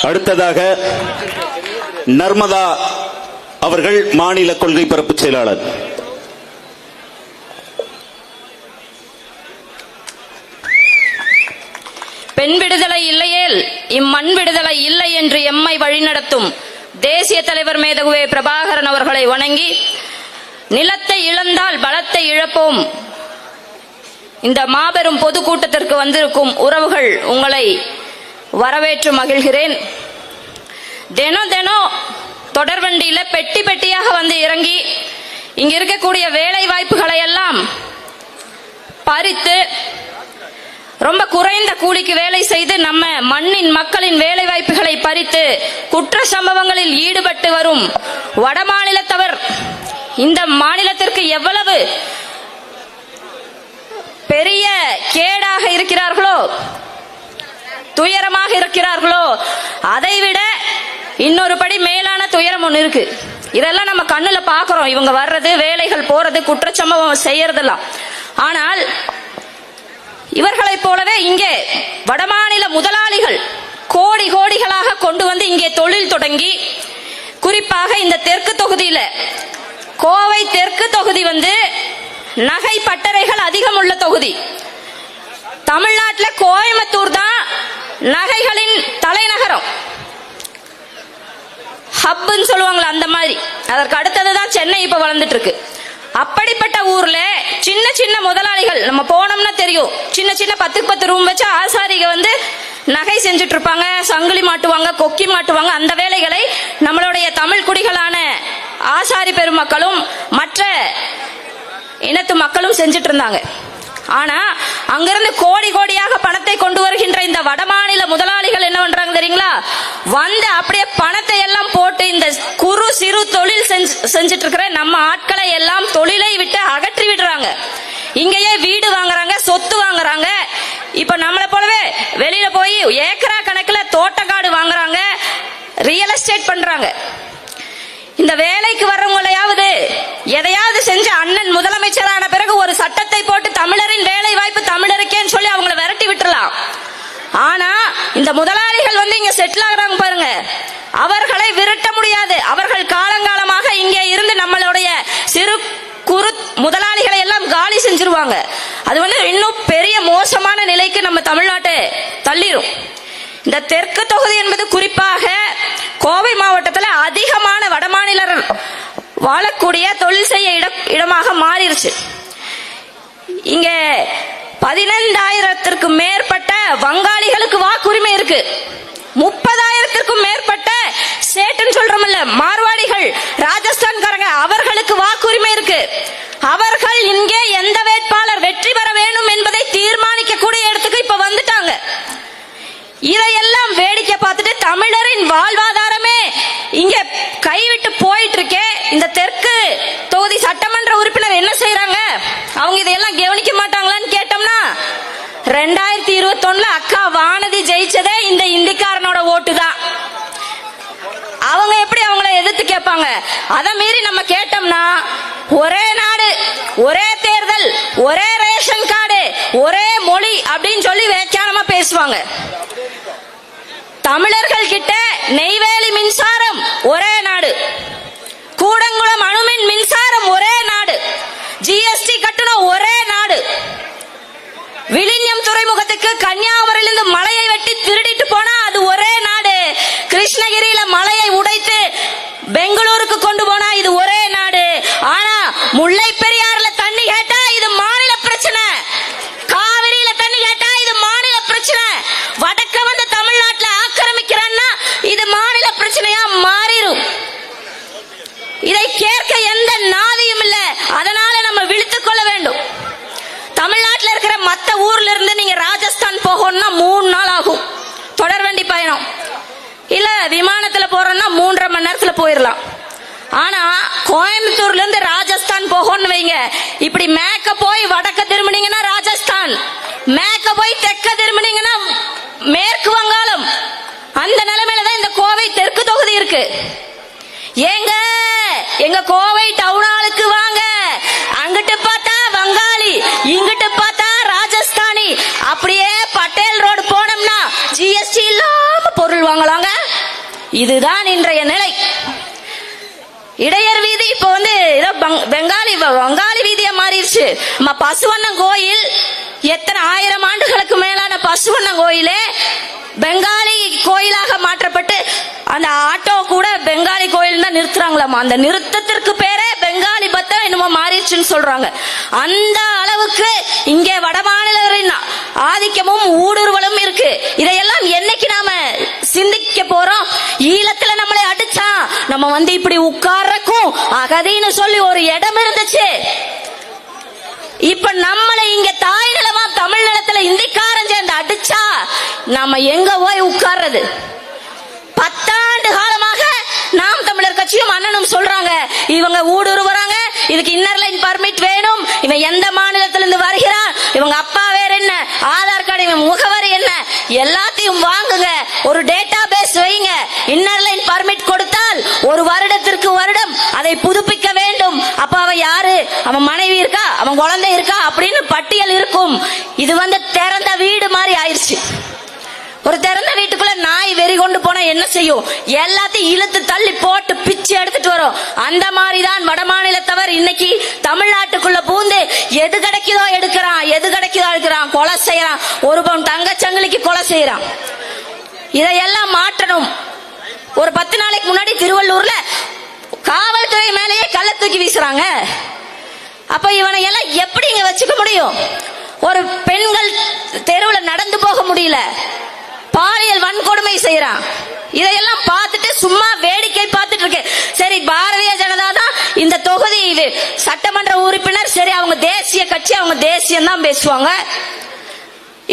அடுத்ததாக நர்மதா அவர்கள் மாநில கொள்கை பரப்பு செயலாளர். பெண் விடுதலை இல்லையேல் இம்மண் விடுதலை இல்லை என்று எம்மை வழிநடத்தும் தேசிய தலைவர் மேதகுவே பிரபாகரன் அவர்களை வணங்கி, நிலத்தை இழந்தால் பலத்தை இழப்போம். இந்த மாபெரும் பொதுக்கூட்டத்திற்கு வந்திருக்கும் உறவுகள் உங்களை வரவேற்று மகிழ்கிறேன். தினம் தொடர்வண்டியில பெட்டி பெட்டியாக வந்து இறங்கி இங்க இருக்கக்கூடிய வேலை வாய்ப்புகளை எல்லாம் பறித்து ரொம்ப குறைந்த கூலிக்கு வேலை செய்து நம்ம மண்ணின் மக்களின் வேலை வாய்ப்புகளை பறித்து குற்ற சம்பவங்களில் ஈடுபட்டு வரும் வடமாநிலத்தவர் இந்த மாநிலத்திற்கு எவ்வளவு பெரிய கேடாக இருக்கிறார்களோ, துயரமாக இருக்கிறார்களோ, அதைவிட இன்னொரு படி மேலான துயரம் ஒண்ணு இருக்கு. இதெல்லாம் நம்ம கண்ணுல பாக்குறோம், இவங்க வர்றது, வேலைகள் போறது, குற்றச்சம்பவம் செய்யறதெல்லாம். ஆனால் இவர்களை போலவே இங்கே வடமாநில முதலாளிகள் கோடி கோடிகளாக கொண்டு வந்து இங்கே தொழில் தொடங்கி, குறிப்பாக இந்த தெற்கு தொகுதியில கோவை தெற்கு தொகுதி வந்து நகை பட்டறைகள் அதிகம் உள்ள தொகுதி. தமிழ்நாட்டில் கோயம்புத்தூர் தான் நகைகளின் தலைநகரம், ஹப்னு சொல்லுவாங்களா அந்த மாதிரி. அதற்கு அடுத்ததுதான் சென்னை இப்ப வளர்ந்துட்டு இருக்கு. அப்படிப்பட்ட ஊர்ல சின்ன சின்ன முதலாளிகள் நம்ம போனோம்னா தெரியும், சின்ன சின்ன 10 ரூம் வச்சு ஆசாரிக வந்து நகை செஞ்சுட்டு இருப்பாங்க, சங்கிலி மாட்டுவாங்க, கொக்கி மாட்டுவாங்க. அந்த வேலைகளை நம்மளுடைய தமிழ் குடிகளான ஆசாரி பெருமக்களும் மற்ற இனத்து மக்களும் செஞ்சுட்டு இருந்தாங்க. ஆனா அங்கிருந்து கோடி கோடியாக பணத்தை கொண்டு வருகின்ற இந்த வடமாநில முதலாளிகள் என்ன பண்றாங்க தெரியுங்களா? வந்து அப்படியே பணத்தை எல்லாம் போட்டு இந்த குறு சிறு தொழில் செஞ்சிட்டு இருக்கிற நம்ம ஆட்களை எல்லாம் தொழிலை விட்டு அகற்றி விடுறாங்க. இங்கேயே வீடு வாங்குறாங்க, சொத்து வாங்குறாங்க. இப்ப நம்மளை போலவே வெளியில போய் ஏக்கரா கணக்குல தோட்டக்காடு வாங்குறாங்க, ரியல் எஸ்டேட் பண்றாங்க. இந்த வேலைக்கு வர்றவங்களையாவது எதையாவது செஞ்சு அண்ணன் முதலமைச்சரான பிறகு ஒரு சட்டத்தை போட்டு தமிழரின் வேலை வாய்ப்பு தமிழருக்கேன்னு சொல்லி அவங்களை விரட்டி விட்டுறலாம். ஆனா இந்த முதலாளிகள் வந்து இங்க செட்டில் ஆகுறாங்க பாருங்க, அவர்களை விரட்ட முடியாது. அவர்கள் காலங்காலமாக இங்கே இருந்து நம்மளுடைய சிறு குறு முதலாளிகளை எல்லாம் காலி செஞ்சிருவாங்க. அது வந்து இன்னும் பெரிய மோசமான நிலைக்கு நம்ம தமிழ்நாட்டை தள்ளிரும். இந்த தெற்கு தொகுதி என்பது குறிப்பாக கோவை மாவட்டத்தில் அதிகமான வடமாநிலர்கள் வாழக்கூடிய தொழில் செய்ய இடமாக மாறிடுச்சு. இங்க 15,000த்திற்கும் மேற்பட்ட வங்காளிகளுக்கு வாக்குரிமை இருக்கு. 30,000த்திற்கும் மேற்பட்ட சேட்டுன்னு சொல்றோம்ல மார்வாடிகள், ராஜஸ்தான்காரங்க, அவர்களுக்கு வாக்குரிமை இருக்கு. அவர்கள் இங்கே எந்த வேட்பாளர் வெற்றி பெற வேண்டும் என்பதை தீர்மானிக்க கூடிய இடத்துக்கு இப்ப வந்துட்டாங்க. இதையெல்லாம் வேடிக்கை பார்த்துட்டு தமிழரின் வாழ்வாதாரமே இங்க கைவிட்டு போயிட்டு இருக்கே. இந்த தெற்கு தொகுதி சட்டமன்ற உறுப்பினர் என்ன செய்யறாங்க? அவங்க இதையெல்லாம் கவனிக்க மாட்டாங்களான்னு கேட்டோம்னா, 2021 அக்கா வானதி ஜெயிச்சதே இந்த இந்திக்காரனோட ஓட்டு தான். அவங்க எப்படி அவங்கள எதிர்த்து கேட்பாங்க? அதை மீறி நம்ம கேட்டோம்னா, ஒரே நாடு, ஒரே தேர்தல், ஒரே ரேஷன் கார்டு, ஒரே மொழி அப்படின்னு சொல்லி வியாக்கியானமா பேசுவாங்க. தமிழர்கள் கிட்ட நெய்வேலி மின்சாரம் ஒரே நாடு, கூடங்குளம் அணுமின் மின்சாரம் ஒரே நாடு, ஜிஎஸ்டி கட்டணம் ஒரே நாடு, விழிஞம் துறைமுகத்துக்கு கன்னியாகுமரியிலிருந்து மலையை வெட்டி திருடிட்டு போனா அது ஒரே நாடு, கிருஷ்ணகிரியில மலையை உடைத்து பெங்களூருக்கு கொண்டு போனா இது ஒரே நாடு. ஆனா முல்லை பெரியாறுல தண்ணி கேட்டா இது மாநில பிரச்சனை, காவிரியில தண்ணி கேட்டா இது மாநில பிரச்சனை, வடக்க வந்து தமிழ்நாட்டுல ஆக்கிரமிக்கிறான்னா இது மாநில பிரச்சனையா மாறிடும். இதை கேட்க எந்த நாதியும் இல்ல. அதனால நம்ம விழித்துக் கொள்ள வேண்டும். தமிழ்நாட்டில் இருக்கிற மத்த ஊர்ல இருந்து நீங்க ராஜஸ்தான் போகணும்னா 3 நாள் ஆகும் தொடர்வண்டி பயணம். இல்ல விமானத்துல போறோம்னா 3.5 மணி நேரத்துல போயிடலாம். ஆனா கோயம்புத்தூர்ல இருந்து ராஜஸ்தான் போகணும்னு வைங்க, இப்படி மேக்க போய் வடக்க திரும்பினீங்கன்னா ராஜஸ்தான், மேக்க போய் தெற்க திரும்பினீங்கன்னா மேற்கு வங்காளம். அந்த நிலைமையில தான் இந்த கோவை தெற்கு தொகுதி இருக்கு. ஏங்க எங்க கோவை டவுன் ஹாலுக்கு வாங்க, அங்கிட்டு பார்த்தா வங்காளி, இங்கிட்டு பார்த்தா ராஜஸ்தானி. அப்படியே பட்டேல் ரோடு போனோம்னா ஜிஎஸ்டி இல்லாம பொருள் வாங்கலாங்க. இதுதான் இன்றைய நிலை. இடையர் வீதி இப்ப வந்து ஏதோ வங்காளி வீதியா மாறிடுச்சு. நம்ம பசுவண்ணன் கோயில் எத்தனை 1000 ஆண்டுகளுக்கு மேலான பசுவண்ணன் கோயிலே பெங்காலி கோயிலாக மாற்றப்பட்டு அந்த ஆட்டோ கூட பெங்காலி கோயில் தான் நிறுத்துறாங்களாமா. அந்த நிறுத்தத்திற்கு பேரே பெங்காலி பத்தம் என்னமோ மாறிடுச்சுன்னு சொல்றாங்க. அந்த அளவுக்கு இங்கே வடமாநிலரின் ஆதிக்கமும் ஊடுருவலும் இருக்கு. இதையெல்லாம் என்னைக்கு நாம சிந்திக்க போறோம்? ஈழத்துல நம்மளை அடிச்சா நம்ம வந்து இப்படி உட்கார்றக்கும் அகதின்னு சொல்லி ஒரு இடம் இருந்துச்சு. இப்ப நம்மளை இங்க தாய் நிலமா தமிழ் நிலத்துல இந்திக்காரன் சேர்ந்து அடிச்சா நம்ம எங்க போய் உட்கார்றது? 10 ஆண்டு காலமாக நாம் தமிழர் கட்சியும் அண்ணனும் சொல்றாங்க இவங்க ஊடுருவறாங்க, இதுக்கு இன்னர் லைன் பர்மிட் வேணும், இவன் எந்த மாநிலத்திலிருந்து வருகிறான், இவங்க அப்பா வேற என்ன, ஆதார் கார்டு, இவன் முகவரி என்ன, எல்லாத்தையும் வாங்குங்க, ஒரு டேட்டா பேஸ் வைங்க, இன்னர் லைன் பர்மிட் கொடுத்தால் ஒரு வருடத்திற்கு வருடம் அதை புதுப்பிக்க வேண்டும். அப்ப அவன் யாரு, அவன் மனைவி இருக்கா, அவன் குழந்தை இருக்கா அப்படின்னு பட்டியல் இருக்கும். இது வந்து திறந்த வீடு மாதிரி ஆயிடுச்சு. ஒரு திறந்த வீட்டுக்குள்ள நாய் வெறி கொண்டு போனா என்ன செய்யும்? எல்லாத்தையும் இழுத்து தள்ளி போட்டு பிச்சு எடுத்துட்டு வரும். அந்த மாதிரிதான் வடமாநிலத்தவர் இன்னைக்கு தமிழ்நாட்டுக்குள்ள பூந்து எது கிடைக்குதோ எடுக்கிறான், எது கிடைக்குதோ எடுக்கிறான், கொலை செய்யறான், ஒரு பவுன் தங்கச்சங்கிலிக்கு கொலை செய்யறான். இதையெல்லாம் மாற்றணும். ஒரு 10 நாளைக்கு முன்னாடி திருவள்ளூர்ல காவல்துறை மேலேயே கள்ள தூக்கி வீசுறாங்க. அப்ப இவனை எல்லாம் எப்படி இங்க வச்சுக்க முடியும்? ஒரு பெண்கள் தெருவில் நடந்து போக முடியல, பாலியல் வன்கொடுமை செய்யறான். இதையெல்லாம் பார்த்துட்டு சும்மா வேடிக்கை பார்த்துட்டு இருக்கு. சரி, பாரதிய ஜனதா தான் இந்த தொகுதி சட்டமன்ற உறுப்பினர், சரி அவங்க தேசிய கட்சி, அவங்க தேசியம் தான் பேசுவாங்க.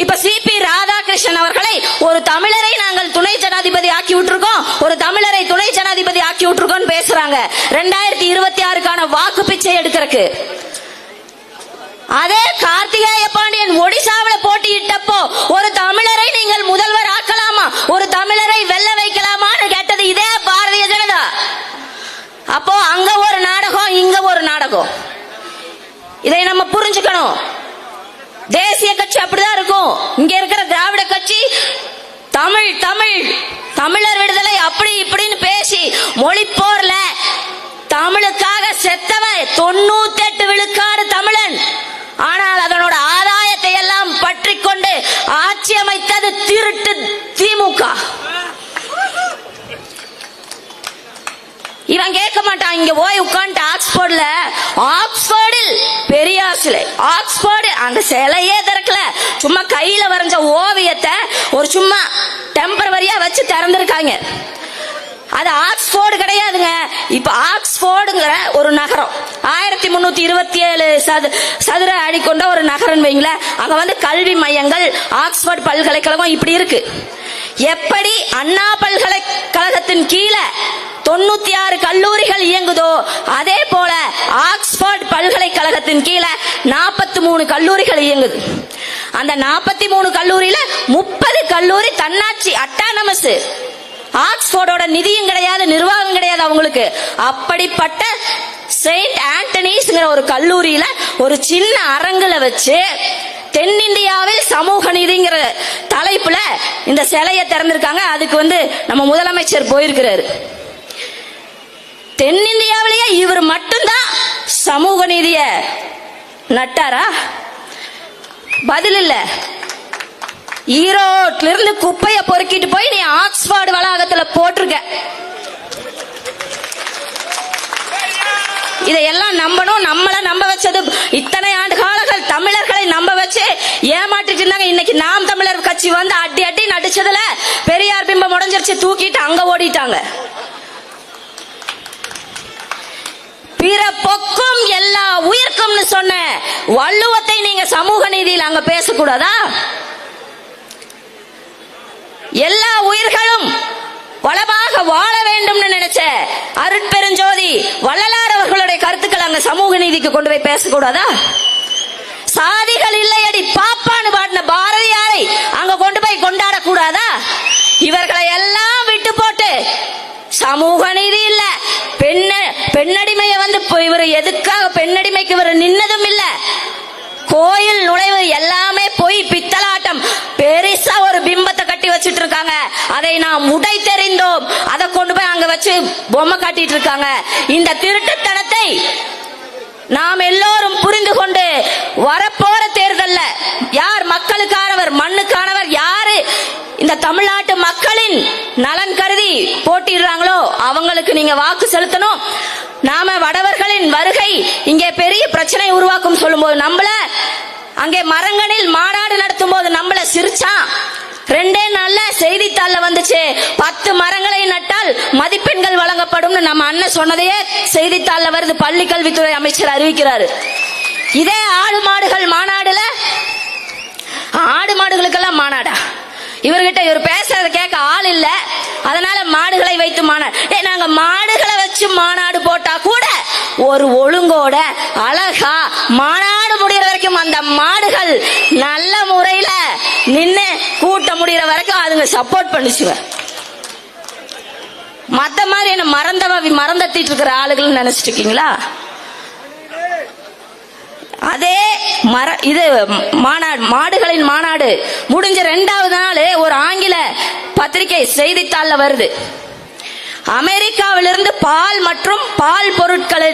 இப்ப சிபி ராதாகிருஷ்ணன் அவர்களை ஒரு தமிழரை நாங்கள் துணை ஜனாதிபதி ஆக்கி விட்டுருக்கோம், ஒரு தமிழரை துணை ஜனாதிபதி ஆக்கி விட்டுருக்கோம் பேசுறாங்க. 2026க்கான வாக்கு பிச்சை எடுக்கிறதுக்கு. அதே கார்த்திகேய பாண்டியன் ஒடிசாவில் போட்டியிட்டப்போ ஒரு தமிழரை நீங்கள் முதல்வர் ஆக்கலாமா, ஒரு தமிழரை வெல்ல வைக்கலாமான்னு கேட்டது இதே பாரதிய ஜனதா. அப்போ அங்க ஒரு நாடகம், இங்க ஒரு நாடகம். இதை நம்ம புரிஞ்சுக்கணும். தேசிய கட்சி அப்படிதான் இருக்கும். இங்க இருக்கிற திராவிட கட்சி தமிழ் தமிழ் தமிழர் விடுதலை அப்படி இப்படின்னு பேசி மொழி போர்ல தமிழுக்காக செத்தவன் 98 விழுக்காடு தமிழன். ஆனால் அதனோட ஆதாயத்தை எல்லாம் பற்றி கொண்டு ஆட்சி அமைத்தது திருட்டு திமுக. இவன் கேட்க மாட்டான். இங்க போய் உட்காந்து ஆக்ஸ்போர்டில் பெரியார் சிலை, ஆக்ஸ்போர்டு அந்த சிலையே திறக்கல, சும்மா கையில வரைஞ்ச ஓவியத்தை ஒரு சும்மா டெம்பரவரியா வச்சு திறந்திருக்காங்க. அது ஆக்ஸ்போர்டு கிடையாதுங்க. இப்ப ஆக்ஸ்போர்டுங்கிற ஒரு நகரம் 1327 சதுர அடி கொண்ட ஒரு நகரம் வைங்களேன். அங்க வந்து கல்வி மையங்கள், ஆக்ஸ்போர்ட் பல்கலைக்கழகம் இப்படி இருக்கு. எப்படி அண்ணா பல்கலைக்கழகத்தின் கீழே 96 கல்லூரிகள் இயங்குதோ அதே போல ஆக்ஸ்போர்ட் பல்கலைக்கழகத்தின் கீழே 43 கல்லூரிகள் இயங்குது. அந்த 43 கல்லூரியில 30 கல்லூரி தன்னாட்சி அட்டானமஸ். ஆக்ஸ்போர்டோட நிதியும் கிடையாது, நிர்வாகம் கிடையாது அவங்களுக்கு. அப்படிப்பட்ட செயின்ட் ஆண்டனிஸ்ங்கிற ஒரு கல்லூரியில ஒரு சின்ன அரங்குல வச்சு தென்னிந்தியாவில் சமூக நீதிங்கிற தலைப்புல இந்த சிலையை திறந்திருக்காங்க. அதுக்கு வந்து நம்ம முதலமைச்சர் போயிருக்கிறாரு. தென்னிந்தியாவிலேயே இவர் மட்டும்தான் சமூக நீதிய நட்டாரா? பதில் இல்ல. ஈரோட்ல இருந்து குப்பைய பொறுக்கிட்டு போய் நீ ஆக்ஸ்போர்டு வளாகத்துல போட்டிருக்க. இதையெல்லாம் நம்பணும். நம்மள நம்ப வச்சது இத்தனை ஆண்டு காலங்கள் தமிழர்களை நம்ப வச்சு ஏமாற்றிட்டு இருந்தாங்க. இன்னைக்கு நாம் தமிழர் கட்சி வந்து அடி அடி நடிச்சதுல பெரியார் பிம்பம் உடைஞ்சிருச்சு, தூக்கிட்டு அங்க ஓடிட்டாங்க. பிறப்பொக்கும் எல்லா உயிர்க்கும்னு சொன்ன வள்ளுவத்தை நீங்க சமூக நீதியில் அங்க பேசக்கூடாதா? எல்லா உயிர்களும் வளமாக வாழ வேண்டும் நினைச்ச அருட்பெருஞ்சோதி வள்ளலார் அவர்களுடைய கருத்துக்கள் அங்க சமூக நீதிக்கு கொண்டு போய் பேசக்கூடாதா? சாதிகள் இல்லையடி பாப்பான்னு பாடின பாரதியாரை அங்க கொண்டு போய் கொண்டாடக்கூடாதா? இவர்களை எல்லாம் விட்டு போட்டு சமூக நீதி இல்ல, பெண்ணடிமையை வந்து இவர் எதுக்காக பெண்ணடிமைக்கு இவர் நின்னதும் இல்ல, கோயில் நுழைவு எல்லாமே போய் பித்தலாட்டம், பெருசா ஒரு பிம்பத்தை கட்டி வச்சிட்டு இருக்காங்க. அதை நாம் உடை தெரிந்தோம். அதை கொண்டு போய் அங்க வச்சு பொம்மை காட்டிட்டு இருக்காங்க. இந்த திருட்டுத்தனத்தை நாம் எல்லோரும் புரிந்து கொண்டு வரப்போற தேர்தல்ல யார் மக்களுக்கானவர், மண்ணுக்கானவர், யாரு இந்த தமிழ்நாட்டு மக்களின் நலன் கருதி போட்டிடுறாங்களோ அவங்களுக்கு நீங்க வாக்கு செலுத்தணும். நாம வடவர்களின் வருகை இங்கே பெரிய பிரச்சனை உருவாக்கும் சொல்லும்போது நம்மள அங்கே மரங்கனில் மாநாடு நடத்தும் போது நம்மள சிரிச்சான். 2 நாள்ல செய்தித்தாள்ல வந்துச்சு, 10 மரங்களை நட்டால் மதிப்பெண்கள் வழங்கப்படும். நம்ம அண்ணன் சொன்னதையே செய்தித்தாள்ல வருது. பள்ளி கல்வித்துறை அமைச்சர் அறிவிக்கிறாரு. இதே ஆடு மாடுகள் மாநாடுல, ஆடு மாடுகளுக்கெல்லாம் மாநாடா? இவர்கிட்ட இவர் பேசுறத கேட்க ஆள் இல்ல, அதனால மாடுகளை வைத்து மாநாடு. நாங்க மாடுகளை வச்சு மாநாடு போட்டா கூட ஒரு ஒழுங்கோட அழகா மாநாடு முடிகிற வரைக்கும் அந்த மாடுகள் நல்ல முறையில நின்னு கூட்ட முடிகிற வரைக்கும் அதுங்க சப்போர்ட் பண்ணிச்சுங்க. மத்த மாதிரி என்ன மறந்தத்திட்டு இருக்கிற ஆளுகள் நினைச்சிட்டு இருக்கீங்களா? அதே இது மாநாடு, மாடுகளின் மாநாடு முடிஞ்ச 2வது நாள் ஒரு ஆங்கில பத்திரிகை செய்தித்தாள்ல வருது, அமெரிக்காவிலிருந்து பால் மற்றும் பால் பொருட்கள்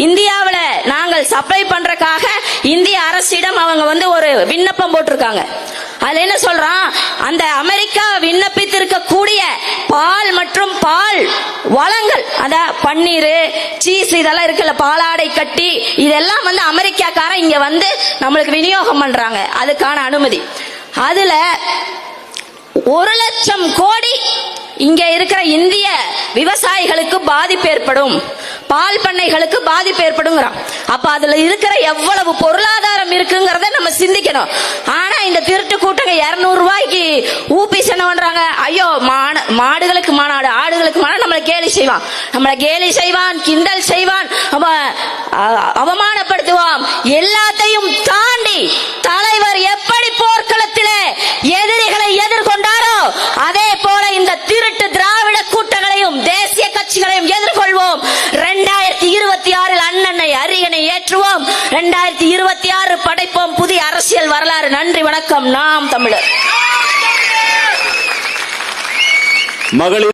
இந்தியாவில நாங்கள் சப்ளை பண்றதுக்காக இந்திய அரசிடம் அவங்க ஒரு விண்ணப்பம் போட்டிருக்காங்க. அதுல என்ன சொல்றான், அந்த அமெரிக்கா விண்ணப்பித்திருக்க கூடிய பால் மற்றும் பால் வளங்கள், அத பன்னீர், சீஸ் இதெல்லாம் இருக்குல்ல, பாலாடை கட்டி, இதெல்லாம் அமெரிக்காக்காரன் இங்க நம்மளுக்கு விநியோகம் பண்றாங்க. அதுக்கான அனுமதி. அதுல 1,00,000 கோடி இங்க இருக்கிற இந்திய விவசாயிகளுக்கு பாதிப்பு ஏற்படும், பால் பண்ணைகளுக்கு பாதிப்பு ஏற்படுங்கிறான். அப்ப அதுல இருக்கிற எவ்வளவு பொருளாதாரம் இருக்குங்கிறத நம்ம சிந்திக்கணும். ஆனா இந்த திருட்டு கூட்டங்க 200 ரூபாய்க்கு ஊபிஸ் என்ன பண்றாங்க, ஐயோ மாடுகளுக்கு மாநாடு, ஆடுகளுக்கு மாநாடு, நம்மளை கேலி செய்வான், கிண்டல் செய்வான், அவமானப்படுத்துவான். எல்லாத்தையும் தாண்டி தலைவர் எப்படி போர்க்களத்திலே எதிரிகளை எதிர்கொண்டாரோ அதே போல இந்த திருட்டு திராவிட கூட்டங்களையும் தேசிய கட்சிகளையும் எதிர்கொள்வோம். 2026 அண்ணனை அரியணை ஏற்றுவோம். 2026 படைப்போம் புதிய அரசியல் வரலாறு. நன்றி, வணக்கம். நாம் தமிழர். மகளிர்